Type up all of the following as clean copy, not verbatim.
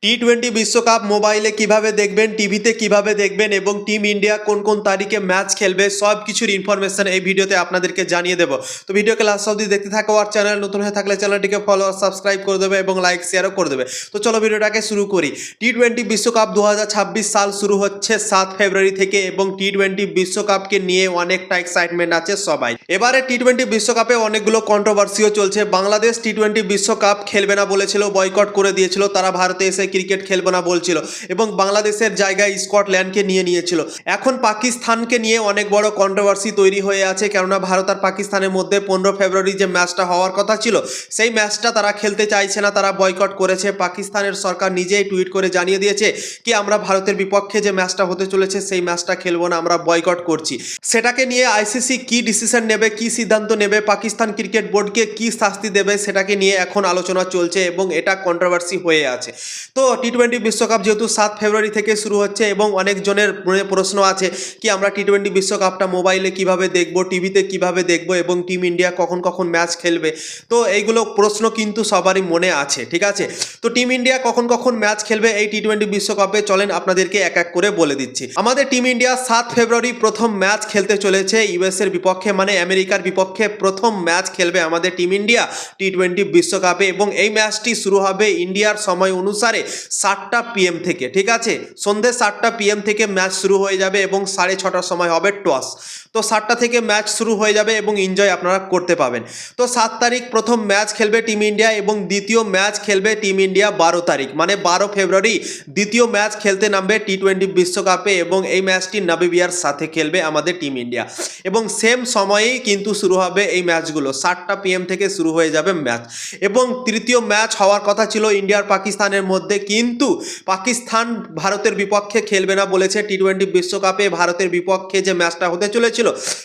টি-20 বিশ্বকাপ মোবাইলে কিভাবে দেখবেন, টিভিতে কিভাবে দেখবেন এবং টিম ইন্ডিয়া কোন কোন তারিখে ম্যাচ খেলবে সব কিছুর ইনফরমেশন এই ভিডিওতে আপনাদেরকে জানিয়ে দেবো। তো ভিডিওকে লাস্ট অবধি দেখতে থাকো, আর চ্যানেল নতুন হয়ে থাকলে চ্যানেলটিকে ফলো আর সাবস্ক্রাইব করে দেবে এবং লাইক শেয়ারও করে দেবে। তো চলো ভিডিওটাকে শুরু করি। টি-20 বিশ্বকাপ 2026 সাল শুরু হচ্ছে 7 ফেব্রুয়ারি থেকে এবং টি-20 বিশ্বকাপকে নিয়ে অনেকটা এক্সাইটমেন্ট আছে সবাই। এবারে টি-20 বিশ্বকাপে অনেকগুলো কন্ট্রোভার্সিও চলছে। বাংলাদেশ টি-20 বিশ্বকাপ খেলবে না বলেছিল, বয়কট করে দিয়েছিল, তারা ভারতে এসে ক্রিকেট খেলবে না বলছিল এবং বাংলাদেশের জায়গায় স্কটল্যান্ডকে নিয়েছিল। এখন পাকিস্তানকে নিয়ে অনেক বড় কন্ট্রোভার্সি তৈরি হয়ে আছে, কেননা ভারত আর পাকিস্তানের মধ্যে 15 ফেব্রুয়ারি যে ম্যাচটা হওয়ার কথা ছিল সেই ম্যাচটা তারা খেলতে চাইছে না, তারা বয়কট করেছে। পাকিস্তানের সরকার নিজেই টুইট করে জানিয়ে দিয়েছে কি আমরা ভারতের বিপক্ষে যে ম্যাচটা হতে চলেছে সেই ম্যাচটা খেলবো না, আমরা বয়কট করছি। সেটাকে নিয়ে আইসিসি কি ডিসিশন নেবে, কি সিদ্ধান্ত নেবে, পাকিস্তান ক্রিকেট বোর্ডকে কি শাস্তি দেবে সেটাকে নিয়ে এখন আলোচনা চলছে এবং এটা কন্ট্রোভার্সি হয়ে আছে। তো টি-20 বিশ্বকাপ যেহেতু 7 ফেব্রুয়ারি থেকে শুরু হচ্ছে এবং অনেকজনের মনে প্রশ্ন আছে কি আমরা টি-20 বিশ্বকাপটা মোবাইলে কিভাবে দেখব, টিভিতে কিভাবে দেখব এবং টিম ইন্ডিয়া কখন কখন ম্যাচ খেলবে। তো এইগুলো প্রশ্ন কিন্তু সবারই মনে আছে, ঠিক আছে। তো টিম ইন্ডিয়া কখন কখন ম্যাচ খেলবে এই টি-20 বিশ্বকাপে চলেন আপনাদেরকে এক এক করে বলে দিচ্ছি। আমাদের টিম ইন্ডিয়া 7 ফেব্রুয়ারি প্রথম ম্যাচ খেলতে চলেছে ইউএস এর বিপক্ষে, মানে আমেরিকার বিপক্ষে প্রথম ম্যাচ খেলবে আমাদের টিম ইন্ডিয়া টি-20 বিশ্বকাপে এবং এই ম্যাচটি শুরু হবে ইন্ডিয়ার সময় অনুসারে 7টা PM থেকে, ঠিক আছে। সন্ধ্যে 7টা PM থেকে ম্যাচ শুরু হয়ে যাবে এবং 6:30টার সময় হবে টস। তো 7টা থেকে ম্যাচ শুরু হয়ে যাবে এবং এনজয় আপনারা করতে পাবেন। তো 7 তারিখ প্রথম ম্যাচ খেলবে টিম ইন্ডিয়া এবং দ্বিতীয় ম্যাচ খেলবে টিম ইন্ডিয়া 12 তারিখ, মানে 12 ফেব্রুয়ারি দ্বিতীয় ম্যাচ খেলতে নামবে টি-20 বিশ্বকাপে এবং এই ম্যাচটি নামিবিয়ার সাথে খেলবে আমাদের টিম ইন্ডিয়া এবং সেম সময়েই কিন্তু শুরু হবে এই ম্যাচগুলো, 7টা PM থেকে শুরু হয়ে যাবে ম্যাচ। এবং তৃতীয় ম্যাচ হওয়ার কথা ছিল ইন্ডিয়ার পাকিস্তানের মধ্যে, কিন্তু পাকিস্তান ভারতের বিপক্ষে খেলবে না বলেছে। টি-20 বিশ্বকাপে ভারতের বিপক্ষে যে ম্যাচটা হতে চলেছিল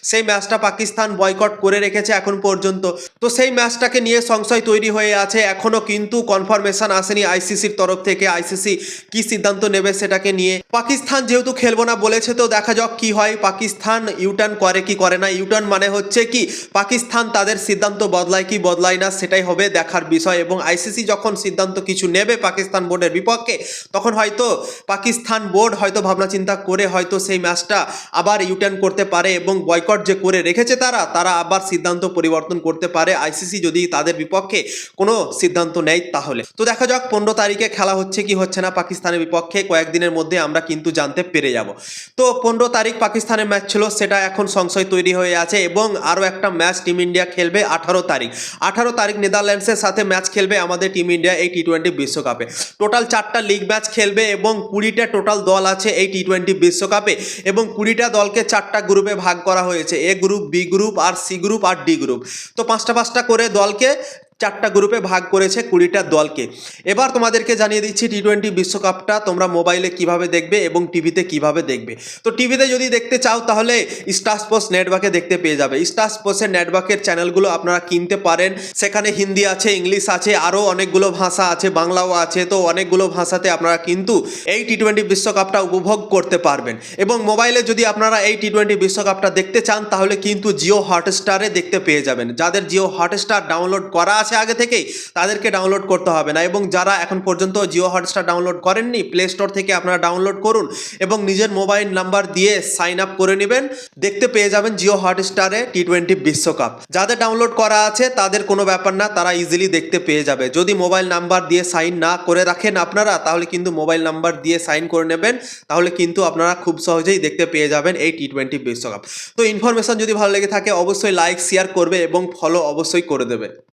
সেই ম্যাচটা পাকিস্তান বয়কট করে রেখেছে এখন পর্যন্ত। তো সেই ম্যাচটাকে নিয়ে সংশয় তৈরি হয়ে আছে, এখনো কিন্তু কনফার্মেশন আসেনি আইসিসির তরফ থেকে। আইসিসি কি সিদ্ধান্ত নেবে সেটাকে নিয়ে। পাকিস্তান যেহেতু খেলবো না বলেছে, তো দেখা যাক কি হয়, পাকিস্তান ইউটার্ন করে কি করে না। ইউটার্ন মানে হচ্ছে কি পাকিস্তান তাদের সিদ্ধান্ত বদলায় কি বদলায় না, সেটাই হবে দেখার বিষয়। এবং আইসিসি যখন সিদ্ধান্ত কিছু নেবে পাকিস্তান বোর্ডের বিপক্ষে, তখন হয়তো পাকিস্তান বোর্ড হয়তো ভাবনা চিন্তা করে হয়তো সেই ম্যাচটা আবার ইউটার্ন করতে পারে এবং বয়কট যে করে রেখেছে তারা আবার সিদ্ধান্ত পরিবর্তন করতে পারে আইসিসি যদি তাদের বিপক্ষে কোনো সিদ্ধান্ত নেয় তাহলে। তো দেখা যাক 15 তারিখে খেলা হচ্ছে কি হচ্ছে না পাকিস্তানের বিপক্ষে, কয়েকদিনের মধ্যে আমরা কিন্তু জানতে পেরে যাব। তো 15 তারিখ পাকিস্তানের ম্যাচ ছিল, সেটা এখন সংশয় তৈরি হয়ে আছে এবং আরও একটা ম্যাচ টিম ইন্ডিয়া খেলবে 18 তারিখ। 18 তারিখ নেদারল্যান্ডসের সাথে ম্যাচ খেলবে আমাদের টিম ইন্ডিয়া এই টি-20 বিশ্বকাপে। টোটাল 4টা লিগ ম্যাচ খেলবে এবং 20টা টোটাল দল আছে এই টি-20 বিশ্বকাপে এবং 20টা দলকে 4টা গ্রুপে ভাগ করা হয়েছে, এ গ্রুপ, বি গ্রুপ আর সি গ্রুপ আর ডি গ্রুপ। তো 5টা করে দলকে 4টা গ্রুপে ভাগ করেছে 20টা দলকে। এবার তোমাদেরকে জানিয়ে দিচ্ছি টি-20 বিশ্বকাপটা তোমরা মোবাইলে কিভাবে দেখবে এবং টিভিতে কিভাবে দেখবে। তো টিভিতে যদি দেখতে চাও তাহলে স্টার স্পোর্টস নেটওয়ার্কে দেখতে পেয়ে যাবে। স্টার স্পোর্টসের নেটওয়ার্কের চ্যানেলগুলো আপনারা কিনতে পারেন, সেখানে হিন্দি আছে, ইংলিশ আছে, আরও অনেকগুলো ভাষা আছে, বাংলাও আছে। তো অনেকগুলো ভাষাতে আপনারা কিন্তু এই টি-20 বিশ্বকাপটা উপভোগ করতে পারবেন। এবং মোবাইলে যদি আপনারা এই টি-20 বিশ্বকাপটা দেখতে চান তাহলে কিন্তু জিও হটস্টারে দেখতে পেয়ে যাবেন। যাদের জিও হটস্টার ডাউনলোড করা আছে আগে থেকেই তাদেরকে ডাউনলোড করতে হবে না, এবং যারা এখন পর্যন্ত জিও হটস্টার ডাউনলোড করেননি প্লে স্টোর থেকে আপনারা ডাউনলোড করুন এবং নিজের মোবাইল নাম্বার দিয়ে সাইন আপ করে নেবেন, দেখতে পেয়ে যাবেন জিও হটস্টারে টি-20 বিশ্বকাপ। যাদের ডাউনলোড করা আছে তাদের কোনো ব্যাপার না, তারা ইজিলি দেখতে পেয়ে যাবে। যদি মোবাইল নাম্বার দিয়ে সাইন না করে রাখেন আপনারা, তাহলে কিন্তু মোবাইল নাম্বার দিয়ে সাইন করে নেবেন, তাহলে কিন্তু আপনারা খুব সহজেই দেখতে পেয়ে যাবেন এই টি-20 বিশ্বকাপ। তো ইনফরমেশন যদি ভালো লেগে থাকে অবশ্যই লাইক শেয়ার করবে এবং ফলো অবশ্যই করে দেবে।